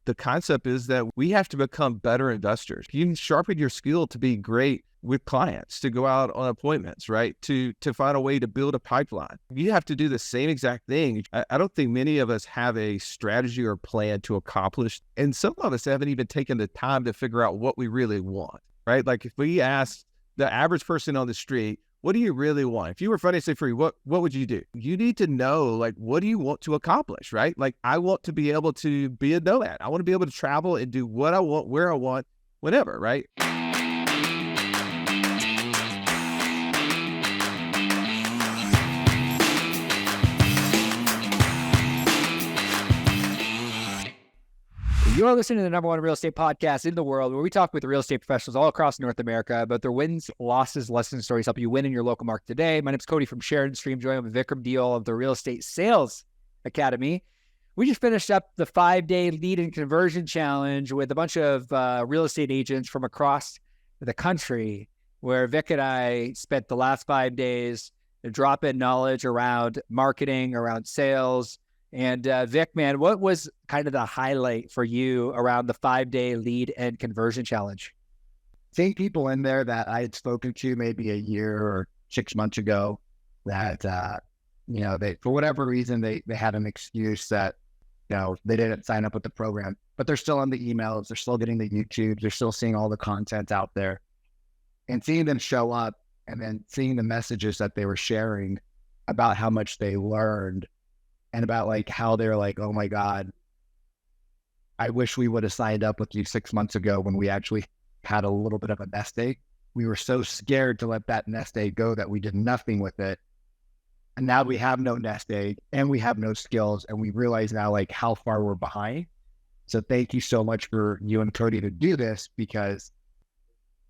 the concept is that we have to become better investors. You sharpen your skill to be great with clients, to go out on appointments, right? To find a way to build a pipeline. You have to do the same exact thing. I don't think many of us have a strategy or plan to accomplish. And some of us haven't even taken the time to figure out what we really want, right? Like if we ask the average person on the street, what do you really want? If you were financially free, what would you do? You need to know, like, what do you want to accomplish, right? Like, I want to be able to be a nomad. I want to be able to travel and do what I want, where I want, whenever, right? You are listening to the number one real estate podcast in the world, where we talk with real estate professionals all across North America about their wins, losses, lessons, stories, help you win in your local market today. My name is Cody from Sheridan Stream, joined with Vikram Deol of the Real Estate Sales Academy. We just finished up the 5-day lead and conversion challenge with a bunch of real estate agents from across the country, where Vic and I spent the last 5 days dropping knowledge around marketing, around sales. And Vic, man, what was kind of the highlight for you around the 5-day lead and conversion challenge? Seeing people in there that I had spoken to maybe a year or 6 months ago that, they, for whatever reason, they had an excuse that, they didn't sign up with the program, but they're still on the emails. They're still getting the YouTube. They're still seeing all the content out there, and seeing them show up and then seeing the messages that they were sharing about how much they learned. And about like how they're like, oh my God, I wish we would have signed up with you 6 months ago when we actually had a little bit of a nest egg. We were so scared to let that nest egg go that we did nothing with it. And now we have no nest egg and we have no skills, and we realize now like how far we're behind. So thank you so much for you and Cody to do this, because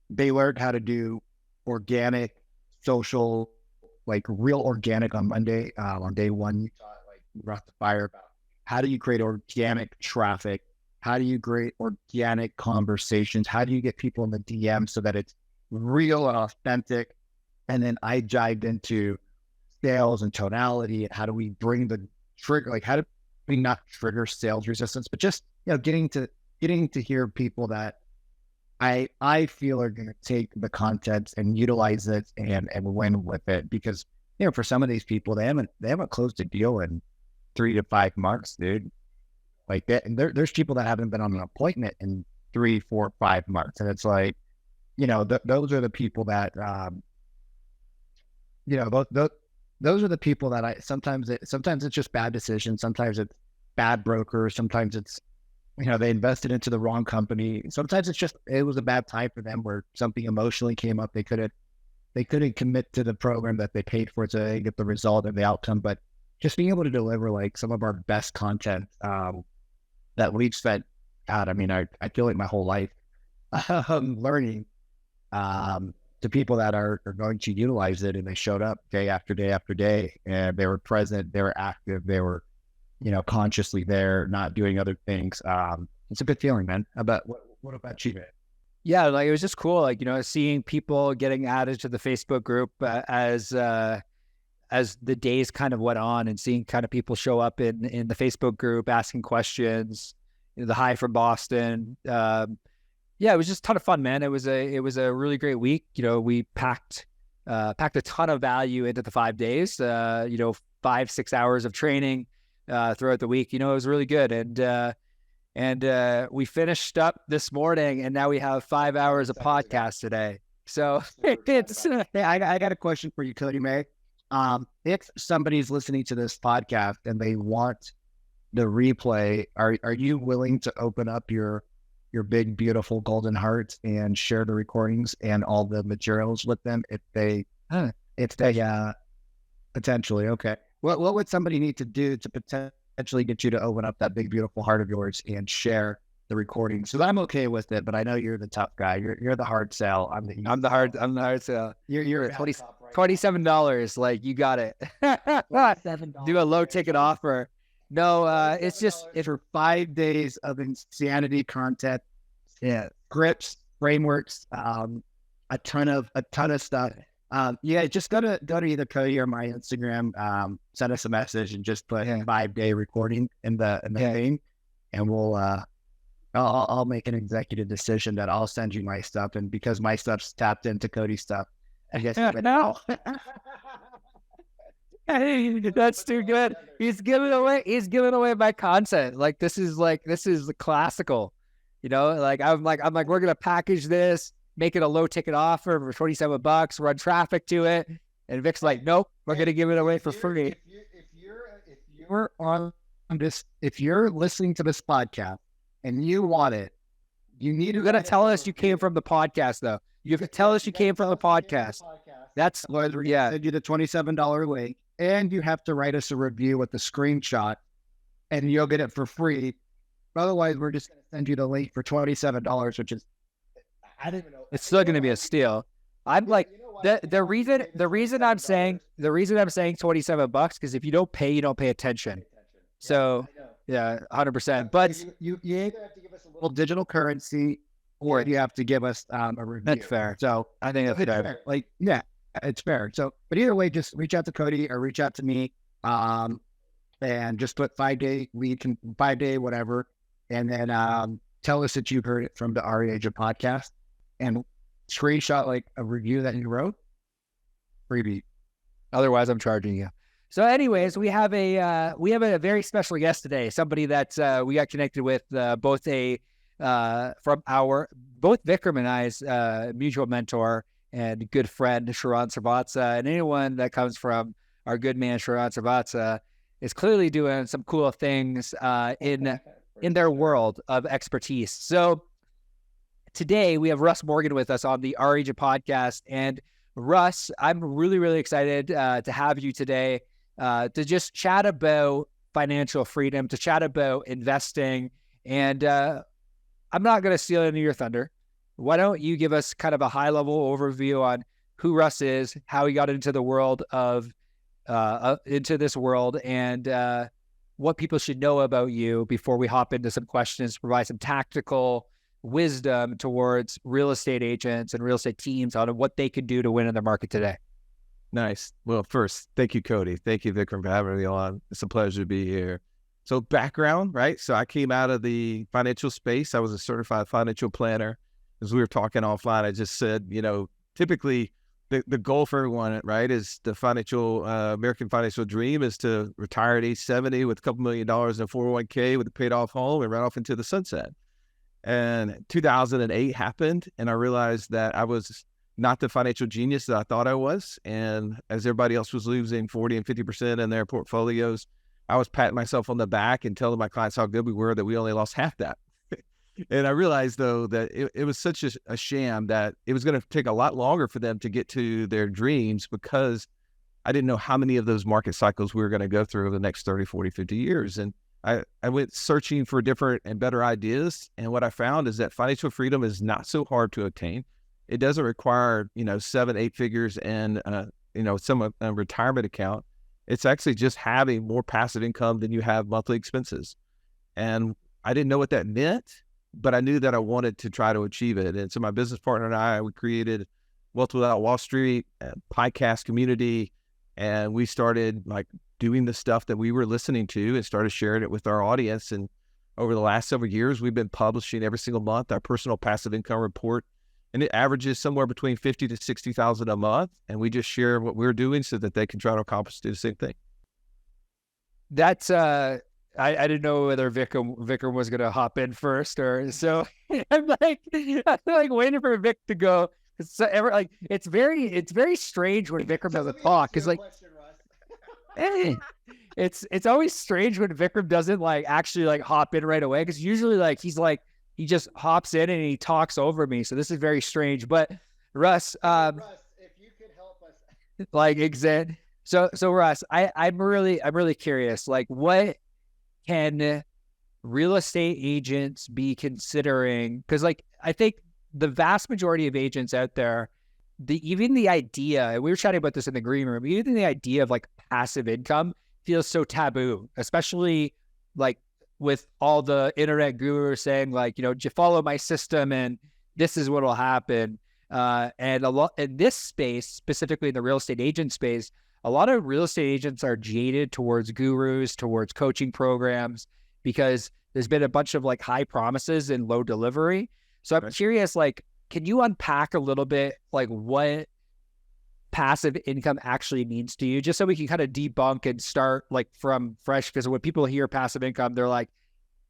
they learned how to do organic, social, like real organic on Monday. On day one, you taught Russ the fire about how do you create organic traffic? How do you create organic conversations? How do you get people in the DM so that it's real and authentic? And then I dived into sales and tonality, and how do we bring the trigger, like how do we not trigger sales resistance, but just, getting to hear people that I feel are going to take the content and utilize it and win with it. Because, for some of these people, they haven't closed a deal in 3 to 5 months, dude. Like that, and there's people that haven't been on an appointment in 3, 4, 5 months, and it's like, those are the people that, those are the people that sometimes it's just bad decisions, sometimes it's bad brokers, sometimes it's, they invested into the wrong company, sometimes it was a bad time for them where something emotionally came up, they couldn't commit to the program that they paid for to get the result or the outcome. But just being able to deliver like some of our best content that we've spent, I feel like my whole life learning to people that are going to utilize it, and they showed up day after day after day, and they were present, they were active, they were, consciously there, not doing other things. It's a good feeling, man. What about you, man? Yeah, like it was just cool, like, seeing people getting added to the Facebook group as the days kind of went on, and seeing kind of people show up in the Facebook group asking questions, the hi from Boston. Yeah, it was just a ton of fun, man. It was a really great week. We packed a ton of value into the 5 days, 5-6 hours of training throughout the week. It was really good. And we finished up this morning, and now we have 5 hours of podcast today. So it's, I got a question for you, Cody May. If somebody's listening to this podcast and they want the replay, are you willing to open up your big, beautiful golden heart and share the recordings and all the materials with them if they potentially, okay. What would somebody need to do to potentially get you to open up that big, beautiful heart of yours and share the recording? So I'm okay with it, but I know you're the tough guy. You're the hard sell. I'm the hard sell. You're at $27. Like, you got it. Do a low ticket offer. No, it's for 5 days of insanity content, scripts, frameworks, a ton of stuff. Just go to either Cody or my Instagram, send us a message and just put 5-day recording in the thing, and I'll make an executive decision that I'll send you my stuff, and because my stuff's tapped into Cody's stuff, I guess No. Hey, that's too good. He's giving away my content. Like this is the classical, like I'm like, we're going to package this, make it a low ticket offer for $27, run traffic to it. And Vic's like, nope, we're going to give it away for free. If you're listening to this podcast and you want it, you're going to tell us you came from the podcast though. You have to tell us you came from the podcast. That's yeah. Send you the $27 link, and you have to write us a review with the screenshot, and you'll get it for free. Otherwise, we're just going to send you the link for $27, which is, I don't even know. It's still going to be a steal. I'm like, the reason I'm saying $27 because if you don't pay attention. So yeah, 100%. But you either have to give us a little digital currency, or you have to give us a review. That's fair. So I think that's fair. Like, yeah, it's fair. So, but either way, just reach out to Cody or reach out to me, and just put 5-day lead, 5-day whatever, and then tell us that you heard it from the RE Agent podcast, and screenshot like a review that you wrote. Freebie. Otherwise, I'm charging you. So, anyways, we have a very special guest today. Somebody that we got connected with, both Vikram and I's mutual mentor and good friend Sharon Srivatsa, and anyone that comes from our good man Sharon Srivatsa is clearly doing some cool things in their world of expertise. So today we have Russ Morgan with us on the Our Agent podcast, and Russ, I'm really, really excited to have you today to just chat about financial freedom, to chat about investing, and I'm not going to steal any of your thunder. Why don't you give us kind of a high-level overview on who Russ is, how he got into the world into this world, and what people should know about you before we hop into some questions, provide some tactical wisdom towards real estate agents and real estate teams on what they can do to win in the market today. Nice. Well, first, thank you, Cody. Thank you, Vikram, for having me on. It's a pleasure to be here. So background, right? So I came out of the financial space. I was a certified financial planner. As we were talking offline, I just said, typically the goal for everyone, right, is the American financial dream is to retire at age 70 with a couple $1 million in a 401k with a paid off home and run off into the sunset. And 2008 happened, and I realized that I was not the financial genius that I thought I was. And as everybody else was losing 40 and 50% in their portfolios, I was patting myself on the back and telling my clients how good we were, that we only lost half that. And I realized, though, that it was such a sham that it was going to take a lot longer for them to get to their dreams, because I didn't know how many of those market cycles we were going to go through over the next 30, 40, 50 years. And I went searching for different and better ideas. And what I found is that financial freedom is not so hard to attain. It doesn't require, 7-8 figures and, some retirement account. It's actually just having more passive income than you have monthly expenses. And I didn't know what that meant, but I knew that I wanted to try to achieve it. And so my business partner and I, we created Wealth Without Wall Street, a podcast community, and we started doing the stuff that we were listening to and started sharing it with our audience. And over the last several years, we've been publishing every single month our personal passive income report, and it averages somewhere between $50,000 to $60,000 a month. And we just share what we're doing so that they can try to accomplish the same thing. That's I didn't know whether Vikram was going to hop in first, or so. I'm like waiting for Vic to go. It's very strange when Vikram doesn't talk, because it's always strange when Vikram doesn't actually hop in right away, because usually he just hops in and he talks over me. So this is very strange. But Russ, Russ, if you could help us, So Russ, I'm really curious. What can real estate agents be considering? Because I think the vast majority of agents out there, even the idea, and we were chatting about this in the green room, even the idea of passive income feels so taboo, especially with all the internet gurus saying follow my system and this is what will happen. And a lot in this space, specifically in the real estate agent space, a lot of real estate agents are jaded towards gurus, towards coaching programs, because there's been a bunch of like high promises and low delivery. So I'm curious, like, can you unpack a little bit like what passive income actually means to you, just so we can kind of debunk and start like from fresh? Because when people hear passive income, they're like,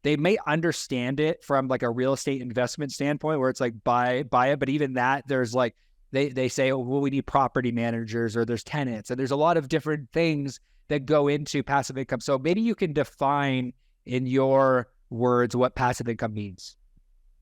they may understand it from like a real estate investment standpoint where it's like buy it. But even that, there's like, they say, oh, well, we need property managers or there's tenants. And there's a lot of different things that go into passive income. So maybe you can define in your words what passive income means.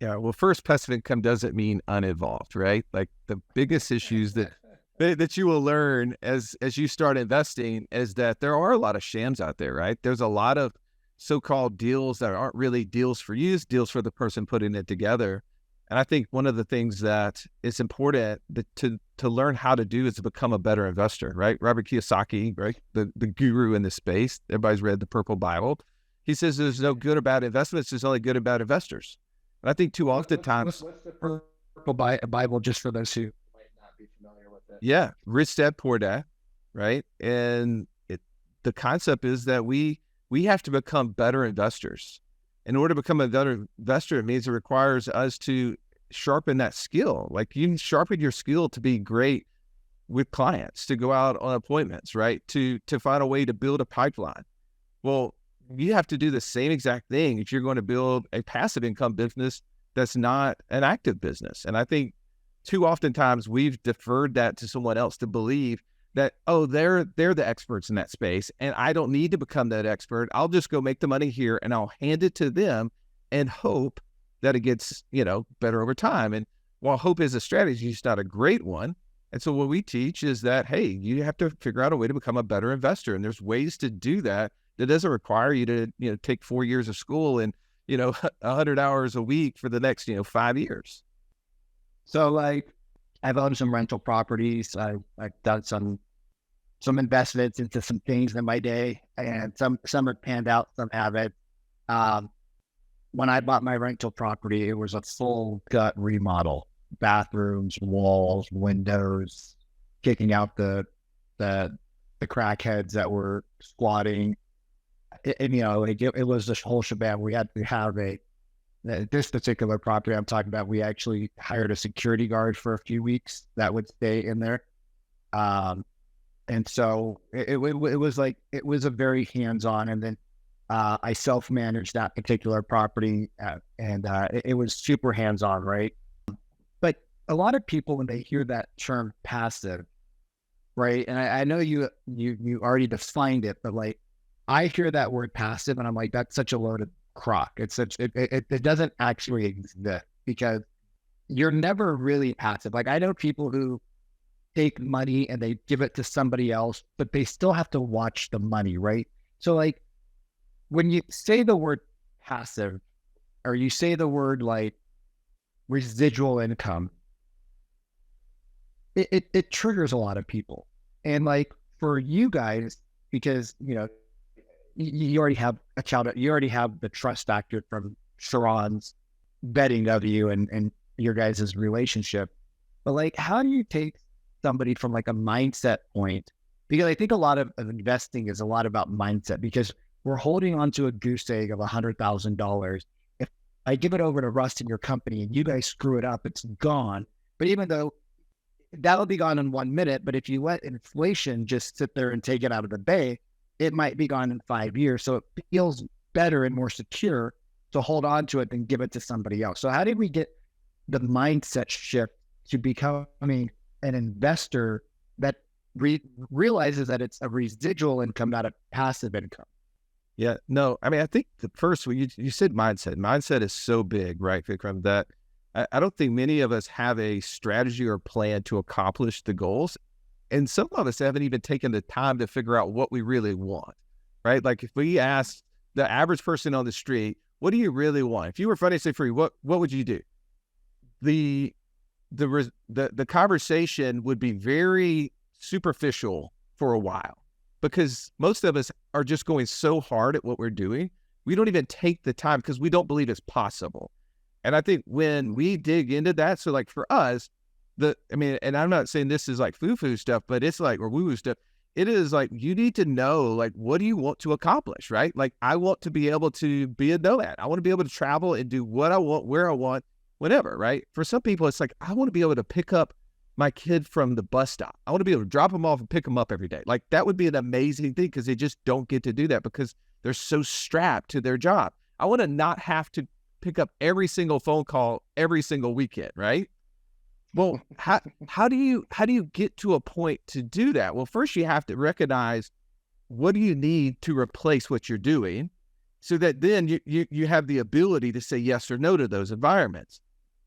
Yeah. Well, first, passive income doesn't mean uninvolved, right? Like the biggest issues that you will learn as you start investing is that there are a lot of shams out there, right? There's a lot of so-called deals that aren't really deals for you, deals for the person putting it together. And I think one of the things that is important to learn how to do is to become a better investor, right? Robert Kiyosaki, right? The guru in this space. Everybody's read the Purple Bible. He says there's no good about investments, there's only good about investors. And I think too often times... What's the Purple Bible, just for those who might not be familiar with it? Yeah, Rich Dad, Poor Dad, right? And the concept is that we have to become better investors. In order to become a better investor, it means it requires us to sharpen that skill. Like you sharpen your skill to be great with clients, to go out on appointments, right? To find a way to build a pipeline. Well, you have to do the same exact thing if you're going to build a passive income business that's not an active business. And I think too oftentimes we've deferred that to someone else to believe that, oh, they're the experts in that space and I don't need to become that expert. I'll just go make the money here and I'll hand it to them and hope that it gets, better over time. And while hope is a strategy, it's not a great one. And so what we teach is that, hey, you have to figure out a way to become a better investor. And there's ways to do that. That doesn't require you to, take 4 years of school and, 100 hours a week for the next, 5 years. So like I've owned some rental properties. I've done some investments into some things in my day, and some have panned out, some haven't. When I bought my rental property, it was a full gut remodel, bathrooms, walls, windows, kicking out the crackheads that were squatting. It was this whole shebang. We had to have this particular property I'm talking about, we actually hired a security guard for a few weeks that would stay in there. And so it was a very hands-on, and then I self-managed that particular property, and it was super hands-on, right? But a lot of people, when they hear that term passive, right? And I know you already defined it, but like I hear that word passive and I'm like, that's such a loaded crock. It doesn't actually exist, because you're never really passive. Like I know people who take money and they give it to somebody else, but they still have to watch the money, right? So like when you say the word passive, or you say the word like residual income, it triggers a lot of people. And like for you guys, because you already have a child, you already have the trust factor from Sharon's vetting of you and your guys' relationship. But like, how do you take somebody from like a mindset point? Because I think a lot of investing is a lot about mindset, because we're holding on to a goose egg of $100,000. If I give it over to Russ in your company and you guys screw it up, it's gone. But even though that'll be gone in 1 minute, but if you let inflation just sit there and take it out of the bay, it might be gone in 5 years. So it feels better and more secure to hold on to it than give it to somebody else. So how did we get the mindset shift to becoming an investor that realizes that it's a residual income, not a passive income? Yeah, no, I mean, I think the first, you said mindset. Mindset is so big, right, Vikram, that I don't think many of us have a strategy or plan to accomplish the goals. And some of us haven't even taken the time to figure out what we really want, right? Like if we ask the average person on the street, what do you really want? If you were financially free, what would you do? The conversation would be very superficial for a while, because most of us are just going so hard at what we're doing. We don't even take the time because we don't believe it's possible. And I think when we dig into that, so like for us, and I'm not saying this is like foo-foo stuff, but it's like, or woo-woo stuff. it is like, you need to know, like, what do you want to accomplish, right? Like, I want to be able to be a nomad. I want to be able to travel and do what I want, where I want, whenever, right? For some people, it's like, I want to be able to pick up my kid from the bus stop. I want to be able to drop them off and pick them up every day. Like, that would be an amazing thing, because they just don't get to do that because they're so strapped to their job. I want to not have to pick up every single phone call every single weekend, right? Well, how do you get to a point to do that? Well, first you have to recognize, what do you need to replace what you're doing, so that then you have the ability to say yes or no to those environments.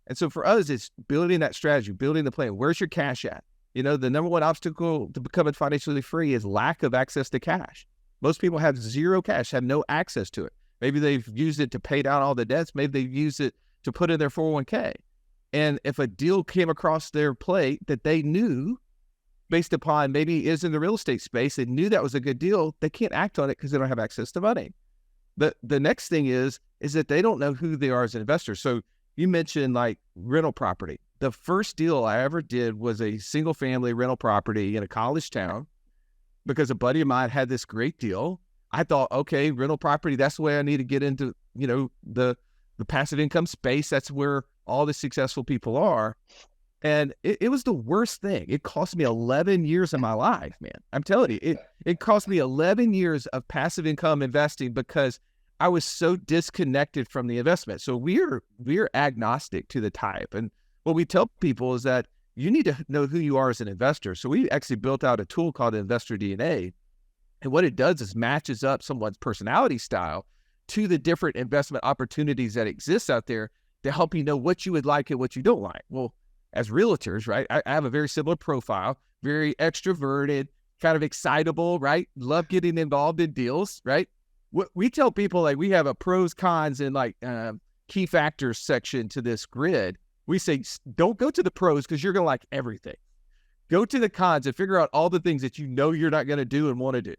And so for us, it's building that strategy, building the plan. Where's your cash at? You know, the number one obstacle to becoming financially free is lack of access to cash. Most people have zero cash, have no access to it. Maybe they've used it to pay down all the debts. Maybe they've used it to put in their 401k. And if a deal came across their plate that they knew, based upon maybe is in the real estate space, they knew that was a good deal, they can't act on it because they don't have access to money. The next thing is that they don't know who they are as an investor. So you mentioned like rental property. The first deal I ever did was a single family rental property in a college town, because a buddy of mine had this great deal. I thought, okay, rental property, that's the way I need to get into, you know, the passive income space. That's where all the successful people are. And it was the worst thing. It cost me 11 years of my life, man. I'm telling you, it cost me 11 years of passive income investing because I was so disconnected from the investment. So we're agnostic to the type. And what we tell people is that you need to know who you are as an investor. So we actually built out a tool called Investor DNA. And what it does is matches up someone's personality style to the different investment opportunities that exist out there to help you know what you would like and what you don't like. Well, as realtors, right, I have a very similar profile, very extroverted, kind of excitable, right? Love getting involved in deals, right? We tell people, like, we have a pros, cons, and like key factors section to this grid. We say, don't go to the pros because you're going to like everything. Go to the cons and figure out all the things that you know you're not going to do and want to do.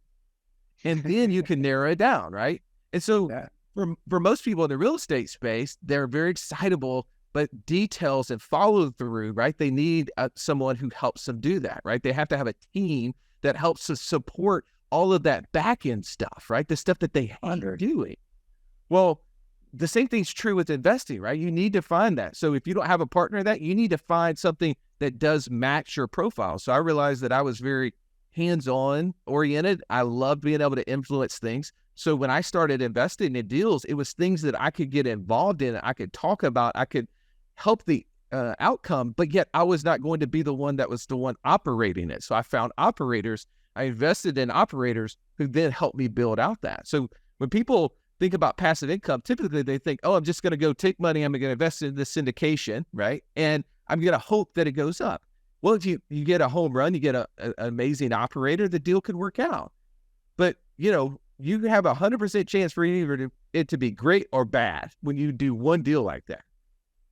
And then you can narrow it down, right? And so for most people in the real estate space, they're very excitable, but details and follow through, right? They need someone who helps them do that, right? They have to have a team that helps to support all of that back end stuff, right? The stuff that they are doing. Well, the same thing's true with investing, right? You need to find that. So if you don't have a partner in that, you need to find something that does match your profile. So I realized that I was very hands-on oriented. I loved being able to influence things. So when I started investing in deals, it was things that I could get involved in. I could talk about, I could help the outcome, but yet I was not going to be the one that was the one operating it. So I found operators. I invested in operators who then helped me build out that. So when people think about passive income, typically they think, oh, I'm just going to go take money, I'm going to invest in this syndication, right? And I'm going to hope that it goes up. Well, if you get a home run, you get an amazing operator, the deal could work out. But, you know, you have 100% chance for it to be great or bad when you do one deal like that.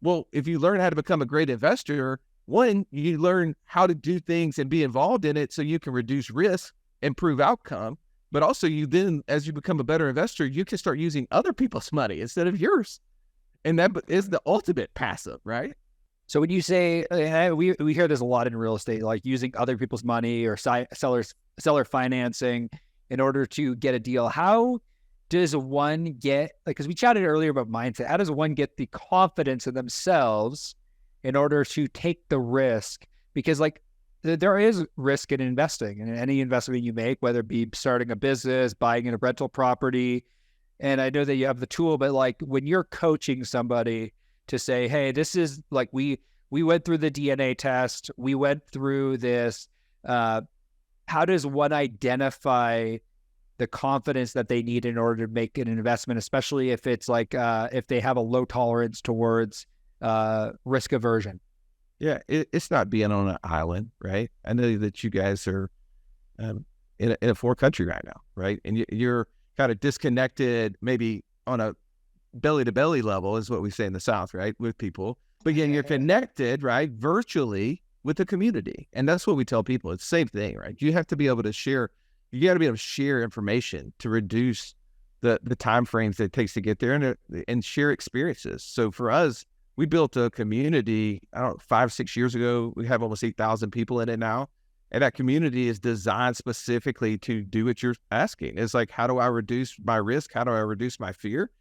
Well, if you learn how to become a great investor, one, you learn how to do things and be involved in it so you can reduce risk, improve outcome. But also you then, as you become a better investor, you can start using other people's money instead of yours. And that is the ultimate passive, right? So when you say, we hear this a lot in real estate, like using other people's money or seller financing in order to get a deal. How does one get, like, because we chatted earlier about mindset, how does one get the confidence in themselves in order to take the risk? Because like there is risk in investing, and any investment you make, whether it be starting a business, buying in a rental property. And I know that you have the tool, but like when you're coaching somebody to say, hey, this is like, we went through the DNA test, we went through this, how does one identify the confidence that they need in order to make an investment, especially if it's like, if they have a low tolerance towards risk aversion? Yeah, it's not being on an island, right? I know that you guys are in a foreign country right now, right? And you're kind of disconnected, maybe on a belly-to-belly level is what we say in the South, right, with people. But again, you're connected, right, virtually with the community. And that's what we tell people. It's the same thing, right? You have to be able to share, you got to be able to share information to reduce the time frames that it takes to get there and share experiences. So for us, we built a community, I don't know, 5-6 years ago. We have almost 8,000 people in it now. And that community is designed specifically to do what you're asking. It's like, how do I reduce my risk? How do I reduce my fear?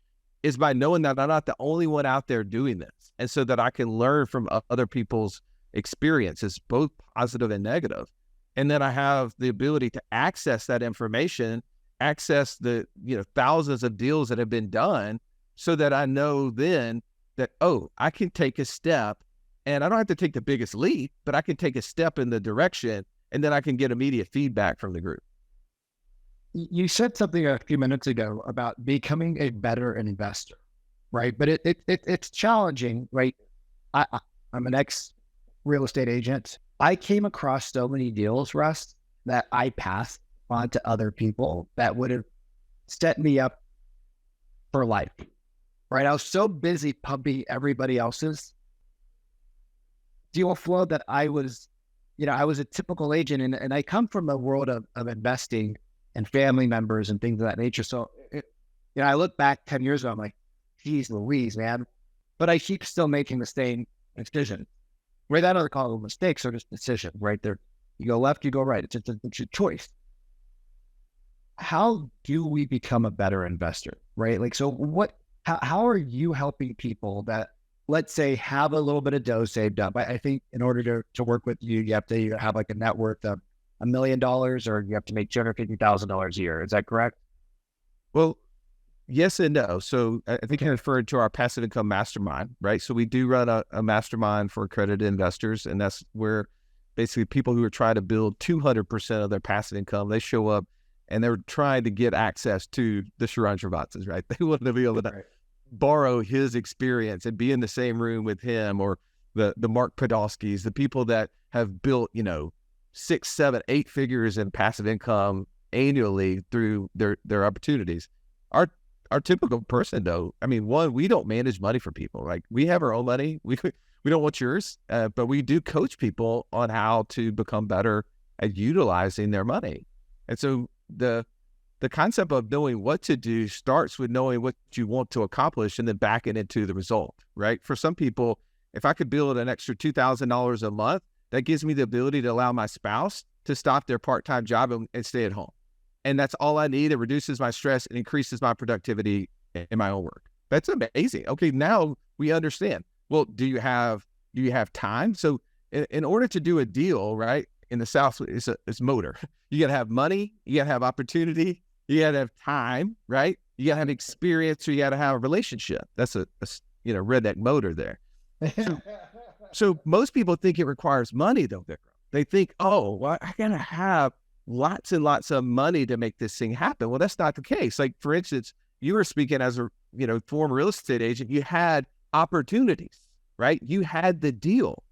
Is by knowing that I'm not the only one out there doing this. And so that I can learn from other people's experiences, both positive and negative. And then I have the ability to access that information, access the, thousands of deals that have been done, so that I know then that, oh, I can take a step, and I don't have to take the biggest leap, but I can take a step in the direction, and then I can get immediate feedback from the group. You said something a few minutes ago about becoming a better investor, right? But it's challenging, right? I'm an ex real estate agent. I came across so many deals, Russ, that I passed on to other people that would have set me up for life, right? I was so busy pumping everybody else's deal flow that I was a typical agent, and I come from a world of investing and family members and things of that nature. So, I look back 10 years ago, I'm like, geez Louise, man. But I keep still making the same decision. Right? I don't call them mistakes or just decisions, right? There, you go left, you go right. It's a choice. How do we become a better investor, right? Like, so how are you helping people that, let's say, have a little bit of dough saved up? I think in order to work with you, you have to have like a net worth of $1 million, or you have to make $250,000 a year. Is that correct? Well, yes and no. So I think I referred to our passive income mastermind, right? So we do run a mastermind for accredited investors, and that's where basically people who are trying to build 200% of their passive income, they show up and they're trying to get access to the Sharon Srivatsas, right? They want to be able to borrow his experience and be in the same room with him, or the Mark Podolskis, the people that have built, 6, 7, 8 figures in passive income annually through their opportunities. Our typical person, though, I mean, one, we don't manage money for people. Like, we have our own money. We don't want yours, but we do coach people on how to become better at utilizing their money. And so the concept of knowing what to do starts with knowing what you want to accomplish and then backing into the result, right? For some people, if I could build an extra $2,000 a month, that gives me the ability to allow my spouse to stop their part-time job and stay at home. And that's all I need. It reduces my stress and increases my productivity in my own work. That's amazing. Okay, now we understand. Well, do you have time? So in order to do a deal, right, in the South, it's motor. You got to have money. You got to have opportunity. You got to have time, right? You got to have experience, or you got to have a relationship. That's a redneck motor there. So most people think it requires money, though. They think, oh, well, I got to have lots and lots of money to make this thing happen. Well, that's not the case. Like, for instance, you were speaking as a former real estate agent. You had opportunities, right? You had the deal.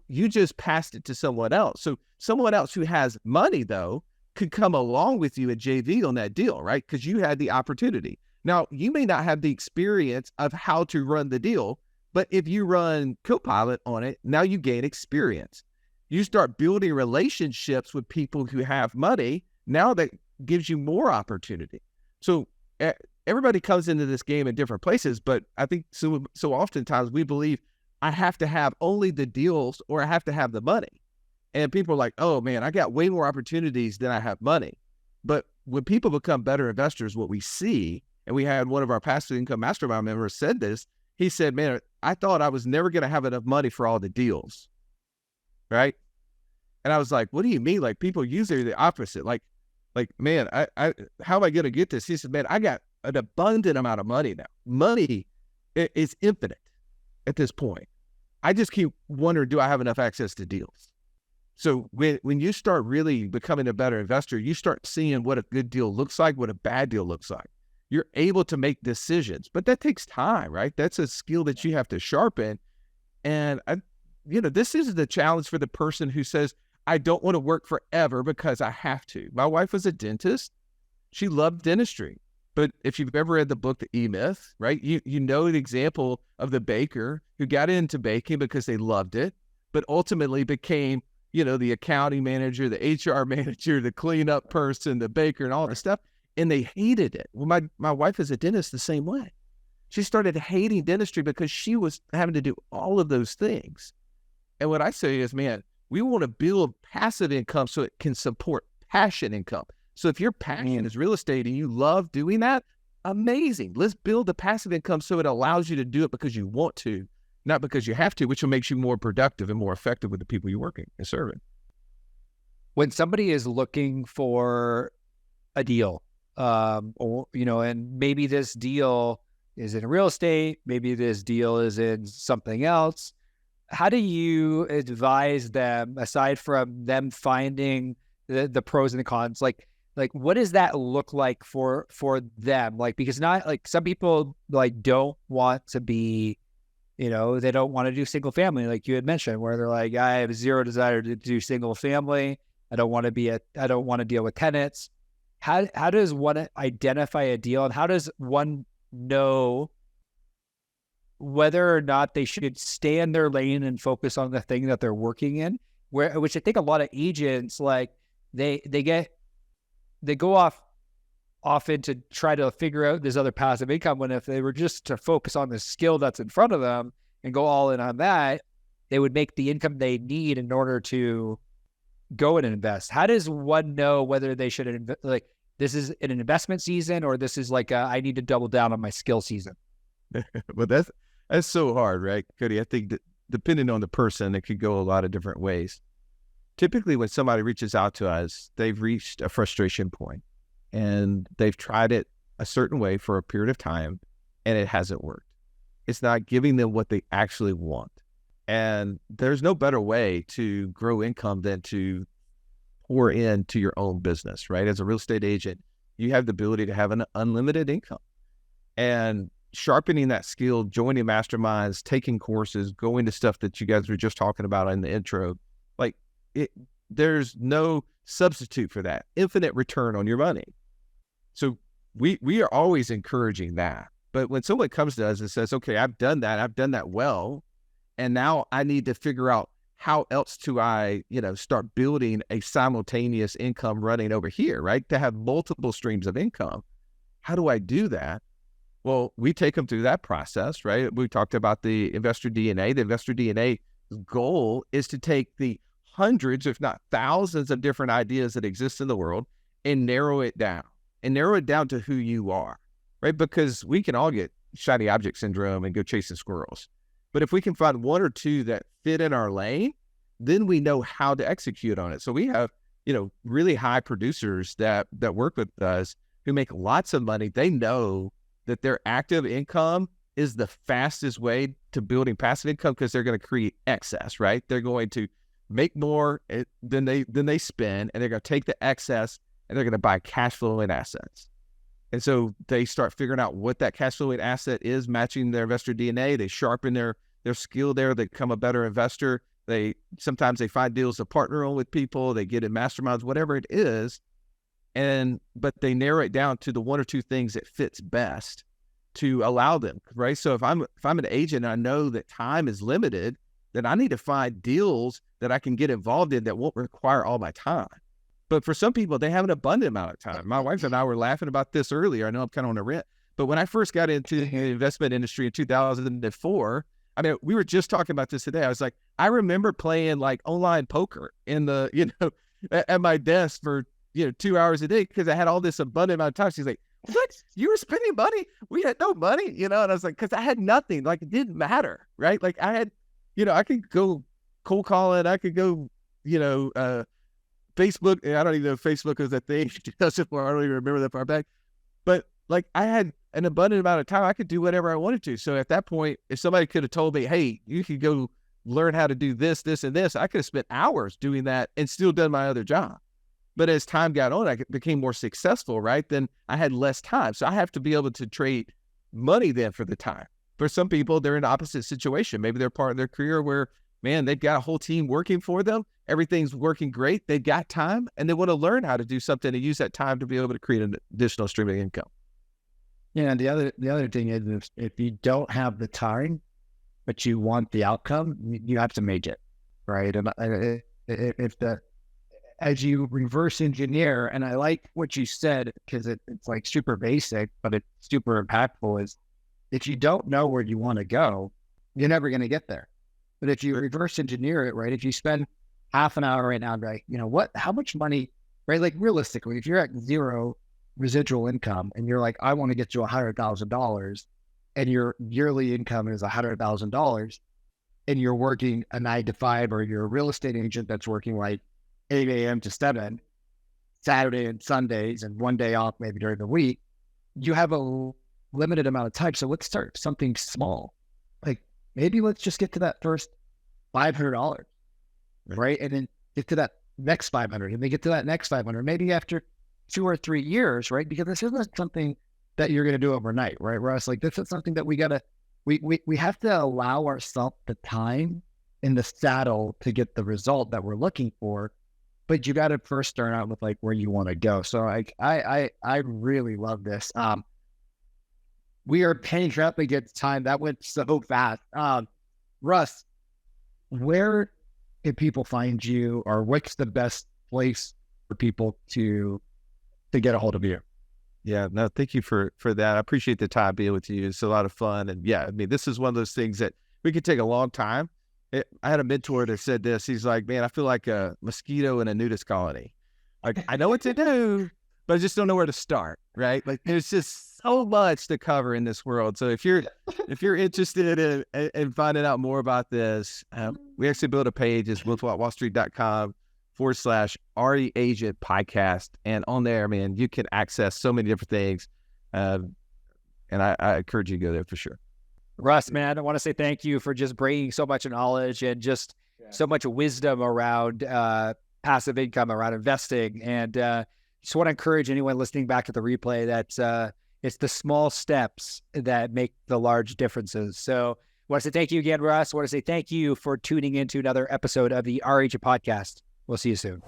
You just passed it to someone else. So someone else who has money, though, could come along with you at JV on that deal, right? Because you had the opportunity. Now, you may not have the experience of how to run the deal, but if you run Copilot on it, now you gain experience. You start building relationships with people who have money. Now that gives you more opportunity. So everybody comes into this game in different places, but I think so oftentimes we believe I have to have only the deals, or I have to have the money. And people are like, oh man, I got way more opportunities than I have money. But when people become better investors, what we see, and we had one of our passive income mastermind members said this, he said, man, I thought I was never going to have enough money for all the deals. Right. And I was like, what do you mean? Like, people usually the opposite. Like, man, I how am I going to get this? He said, man, I got an abundant amount of money now. Money is infinite at this point. I just keep wondering, do I have enough access to deals? So when you start really becoming a better investor, you start seeing what a good deal looks like, what a bad deal looks like. You're able to make decisions, but that takes time, right? That's a skill that you have to sharpen. And this is the challenge for the person who says, I don't want to work forever because I have to. My wife was a dentist. She loved dentistry. But if you've ever read the book, The E-Myth, right? You know the example of the baker who got into baking because they loved it, but ultimately became, the accounting manager, the HR manager, the cleanup person, the baker, and all this stuff. And they hated it. Well, my wife is a dentist the same way. She started hating dentistry because she was having to do all of those things. And what I say is, man, We want to build passive income so it can support passion income. So if your passion is real estate and you love doing that, amazing. Let's build the passive income so it allows you to do it because you want to, not because you have to, which will make you more productive and more effective with the people you're working and serving. When somebody is looking for a deal, or, and maybe this deal is in real estate, maybe this deal is in something else, how do you advise them, aside from them finding the pros and the cons? Like what does that look like for them? Like, because not like some people like don't want to be, they don't want to do single family, like you had mentioned, where they're like, I have zero desire to do single family. I don't want to deal with tenants. How does one identify a deal, and how does one know whether or not they should stay in their lane and focus on the thing that they're working in? Which I think a lot of agents, like they go off into try to figure out this other passive income, when if they were just to focus on the skill that's in front of them and go all in on that, they would make the income they need in order to go and invest. How does one know whether they should like this is an investment season, or this is like I need to double down on my skill season? Well, that's so hard, right, Cody? I think that depending on the person, it could go a lot of different ways. Typically, when somebody reaches out to us, they've reached a frustration point and they've tried it a certain way for a period of time and it hasn't worked. It's not giving them what they actually want. And there's no better way to grow income than to pour into your own business, right? As a real estate agent, you have the ability to have an unlimited income. And sharpening that skill, joining masterminds, taking courses, going to stuff that you guys were just talking about in the intro, like there's no substitute for that. Infinite return on your money. So we are always encouraging that. But when someone comes to us and says, okay, I've done that well, and now I need to figure out how else do I, start building a simultaneous income running over here, right? To have multiple streams of income. How do I do that? Well, we take them through that process, right? We talked about the investor DNA. The investor DNA goal is to take the hundreds, if not thousands of different ideas that exist in the world and narrow it down to who you are, right? Because we can all get shiny object syndrome and go chasing squirrels. But if we can find one or two that fit in our lane, then we know how to execute on it. So we have, really high producers that work with us who make lots of money. They know that their active income is the fastest way to building passive income because they're going to create excess, right? They're going to make more than they spend, and they're going to take the excess and they're going to buy cash flowing assets. And so they start figuring out what that cash flowing asset is, matching their investor DNA. They sharpen their skill there. They become a better investor. Sometimes they find deals to partner on with people. They get in masterminds, whatever it is. But they narrow it down to the one or two things that fits best to allow them, right? So if I'm an agent and I know that time is limited, then I need to find deals that I can get involved in that won't require all my time. But for some people, they have an abundant amount of time. My wife and I were laughing about this earlier. I know I'm kind of on a rant, but when I first got into the investment industry in 2004, I mean, we were just talking about this today. I was like, I remember playing like online poker in the, at my desk for 2 hours a day because I had all this abundant amount of time. She's like, what? You were spending money? We had no money, and I was like, because I had nothing. Like, it didn't matter, right? Like I had, I could go cold calling. I could go, Facebook. I don't even know if Facebook was a thing. I don't even remember that far back. But like I had an abundant amount of time. I could do whatever I wanted to. So at that point, if somebody could have told me, hey, you could go learn how to do this, this, and this, I could have spent hours doing that and still done my other job. But as time got on, I became more successful, right? Then I had less time. So I have to be able to trade money then for the time. For some people, they're in the opposite situation. Maybe they're part of their career where, man, they've got a whole team working for them. Everything's working great. They've got time and they want to learn how to do something to use that time to be able to create an additional stream of income. Yeah. And the other thing is if you don't have the time, but you want the outcome, you have to make it, right? And as you reverse engineer, and I like what you said because it's like super basic, but it's super impactful, is if you don't know where you want to go, you're never going to get there. But if you reverse engineer it, right? If you spend half an hour right now and be like, how much money, right? Like realistically, if you're at zero residual income and you're like, I want to get to $100,000 and your yearly income is $100,000 and you're working a 9 to 5, or you're a real estate agent that's working like 8 a.m. to 7, Saturday and Sundays, and one day off maybe during the week, you have a limited amount of time. So let's start something small. Like maybe let's just get to that first $500, right? And then get to that next 500, and then get to that next 500, maybe after 2 or 3 years, right? Because this isn't something that you're going to do overnight, right, Russ? Like this is something that we have to allow ourselves the time in the saddle to get the result that we're looking for. But you got to first start out with like where you want to go. So I really love this. We are paying up against time. That went so fast. Russ, where can people find you, or what's the best place for people to get a hold of you? Yeah, no, thank you for that. I appreciate the time being with you. It's a lot of fun. And yeah, I mean, this is one of those things that we could take a long time. I had a mentor that said this. He's like, man, I feel like a mosquito in a nudist colony. Like, I know what to do, but I just don't know where to start, right? Like, there's just so much to cover in this world. So if you're interested in finding out more about this, we actually built a page. It's wealthwatchwallstreet.com/RE Agent Podcast. And on there, man, you can access so many different things. And I encourage you to go there for sure. Russ, man, I want to say thank you for just bringing so much knowledge and just so much wisdom around passive income, around investing. And just want to encourage anyone listening back to the replay that it's the small steps that make the large differences. So I want to say thank you again, Russ. I want to say thank you for tuning into another episode of the RH Podcast. We'll see you soon.